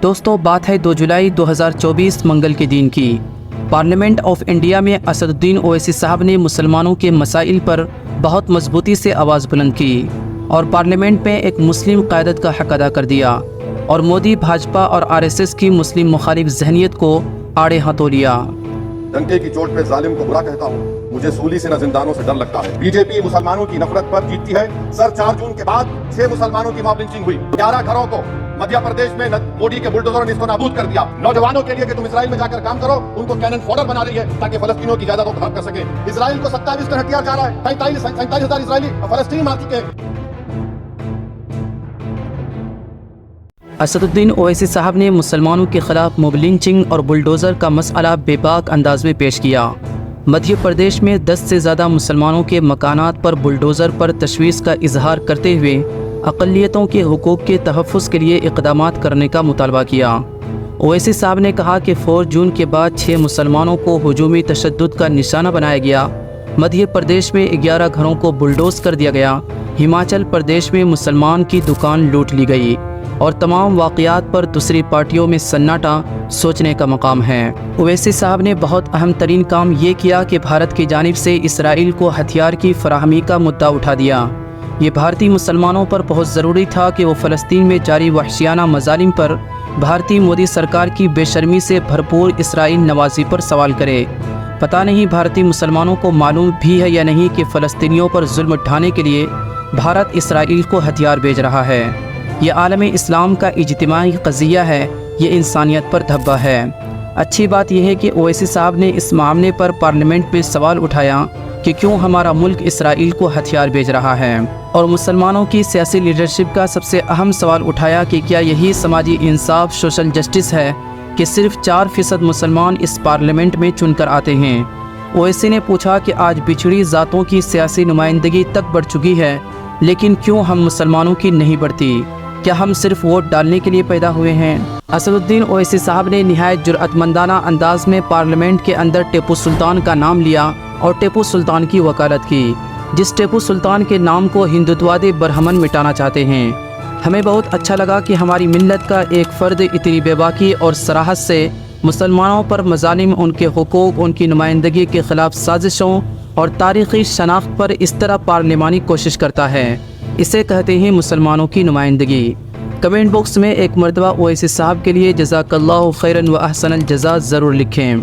دوستو بات ہے 2 جولائی 2024 منگل کے دن کی۔ پارلیمنٹ آف انڈیا میں اسد الدین اویسی صاحب نے مسلمانوں کے مسائل پر بہت مضبوطی سے آواز بلند کی اور پارلیمنٹ میں ایک مسلم قیادت کا حق ادا کر دیا اور مودی، بھاجپا اور RSS کی مسلم مخالف ذہنیت کو آڑے ہاتھوں لیا۔ ڈنکے کی چوٹ پہ ظالم کو برا کہتا ہوں، مجھے سولی سے نہ زندانوں سے ڈر لگتا ہے۔ بی جے پی مسلمانوں کی نفرت پر جیتتی ہے۔ سر 4 جون کے بعد 6 مسلمانوں کی ماب لنچنگ ہوئی، 11 گھروں کو مدھیہ پردیش میں مودی کے بلڈوزروں نے اس کو نابود کر دیا۔ نوجوانوں کے لیے کہ تم اسرائیل میں جا کر کام کرو، ان کو کینن فوڈر بنا رہی ہے تاکہ فلسطینیوں کی جائیدادوں کو ضبط کر سکے۔ اسرائیل کو 27 ٹن ہتھیار جا رہا ہے، 47,000 اسرائیلی فلسطین مار چکے ہیں۔ اسد الدین اویسی صاحب نے مسلمانوں کے خلاف موب لنچنگ اور بلڈوزر کا مسئلہ بے باک انداز میں پیش کیا۔ مدھیہ پردیش میں 10 سے زیادہ مسلمانوں کے مکانات پر بلڈوزر پر تشویش کا اظہار کرتے ہوئے اقلیتوں کے حقوق کے تحفظ کے لیے اقدامات کرنے کا مطالبہ کیا۔ اویسی صاحب نے کہا کہ 4 جون کے بعد 6 مسلمانوں کو ہجومی تشدد کا نشانہ بنایا گیا۔ مدھیہ پردیش میں 11 گھروں کو بلڈوز کر دیا گیا۔ ہماچل پردیش میں مسلمان کی دکان لوٹ لی گئی اور تمام واقعات پر دوسری پارٹیوں میں سناٹا سوچنے کا مقام ہے۔ اویسی صاحب نے بہت اہم ترین کام یہ کیا کہ بھارت کی جانب سے اسرائیل کو ہتھیار کی فراہمی کا مدعا اٹھا دیا۔ یہ بھارتی مسلمانوں پر بہت ضروری تھا کہ وہ فلسطین میں جاری وحشیانہ مظالم پر بھارتی مودی سرکار کی بے شرمی سے بھرپور اسرائیل نوازی پر سوال کرے۔ پتہ نہیں بھارتی مسلمانوں کو معلوم بھی ہے یا نہیں کہ فلسطینیوں پر ظلم ڈھانے کے لیے بھارت اسرائیل کو ہتھیار بھیج رہا ہے۔ یہ عالم اسلام کا اجتماعی قضیہ ہے، یہ انسانیت پر دھبہ ہے۔ اچھی بات یہ ہے کہ اویسی صاحب نے اس معاملے پر پارلیمنٹ میں سوال اٹھایا کہ کیوں ہمارا ملک اسرائیل کو ہتھیار بھیج رہا ہے، اور مسلمانوں کی سیاسی لیڈرشپ کا سب سے اہم سوال اٹھایا کہ کیا یہی سماجی انصاف، سوشل جسٹس ہے کہ صرف 4% مسلمان اس پارلیمنٹ میں چن کر آتے ہیں۔ اویسی نے پوچھا کہ آج بچھڑی ذاتوں کی سیاسی نمائندگی تک بڑھ چکی ہے، لیکن کیوں ہم مسلمانوں کی نہیں بڑھتی؟ کیا ہم صرف ووٹ ڈالنے کے لیے پیدا ہوئے ہیں؟ اسد الدین اویسی صاحب نے نہایت جرأت مندانہ انداز میں پارلیمنٹ کے اندر ٹیپو سلطان کا نام لیا اور ٹیپو سلطان کی وکالت کی، جس ٹیپو سلطان کے نام کو ہندوتوادی برہمن مٹانا چاہتے ہیں۔ ہمیں بہت اچھا لگا کہ ہماری ملت کا ایک فرد اتنی بے باکی اور صراحت سے مسلمانوں پر مظالم، ان کے حقوق، ان کی نمائندگی کے خلاف سازشوں اور تاریخی شناخت پر اس طرح پارلیمانی کوشش کرتا ہے۔ اسے کہتے ہیں مسلمانوں کی نمائندگی۔ کمنٹ باکس میں ایک مرتبہ اویسی صاحب کے لیے جزاک اللہ خیرا و احسن الجزاء ضرور لکھیں۔